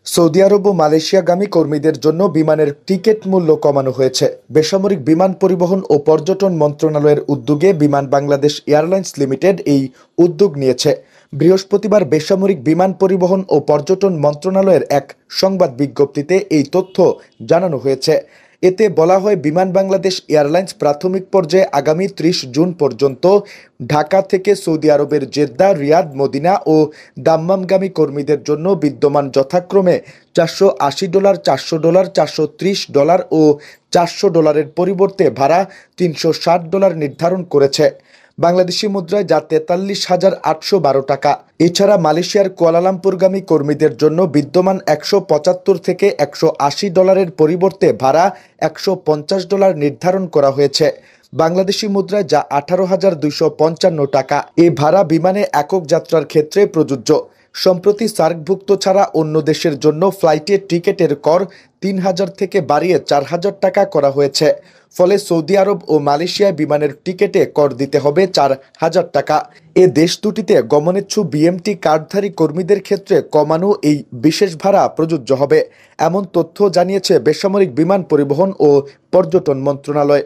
Saudi আরব ও মালয়েশিয়াগামী কর্মীদের জন্য বিমানের টিকিট মূল্য কমানো হয়েছে। বেসামরিক বিমান পরিবহন ও পর্যটন মন্ত্রণালয়ের উদ্যোগে বিমান বাংলাদেশ এয়ারলাইন্স লিমিটেড এই উদ্যোগ নিয়েছে। বৃহস্পতিবার বেসামরিক বিমান পরিবহন ও পর্যটন মন্ত্রণালয়ের এক সংবাদ বিজ্ঞপ্তিতে এই তথ্য জানানো হয়েছে। এতে বলা হয়, বিমান বাংলাদেশ এয়ারলাইন্স প্রাথমিক পর্যায়ে আগামী ৩০ জুন পর্যন্ত ঢাকা থেকে সৌদি আরবের জেদ্দা, রিয়াদ, মদিনা ও দাম্মামগামী কর্মীদের জন্য বিদ্যমান যথাক্রমে $480, $400, $430 ও $400 পরিবর্তে ভাড়া $360 নির্ধারণ করেছে। বাংলাদেশি মুদ্রায় যা ৪৩,৮১২ টাকা। এছাড়া মালয়েশিয়ার কুয়ালালামপুরগামী কর্মীদের জন্য বিদ্যমান $১৭৫ থেকে $১৮০ পরিবর্তে ভাড়া $১৫০ নির্ধারণ করা হয়েছে। বাংলাদেশি মুদ্রায় যা ১৮,২৫৫ টাকা। এ ভাড়া বিমানে একক যাত্রার ক্ষেত্রে প্রযোজ্য। সম্প্রতি সার্কভুক্ত ছাড়া অন্য দেশের জন্য ফ্লাইটের টিকিটের কর ৩,০০০ থেকে বাড়িয়ে ৪,০০০ টাকা করা হয়েছে। ফলে সৌদি আরব ও মালয়েশিয়ায় বিমানের টিকিটে কর দিতে হবে ৪,০০০ টাকা। এ দেশ দুটিতে গমনেচ্ছু বিএমটি কার্ডধারী কর্মীদের ক্ষেত্রে কমানো এই বিশেষ ভাড়া প্রযোজ্য হবে, এমন তথ্য জানিয়েছে বেসামরিক বিমান পরিবহন ও পর্যটন মন্ত্রণালয়।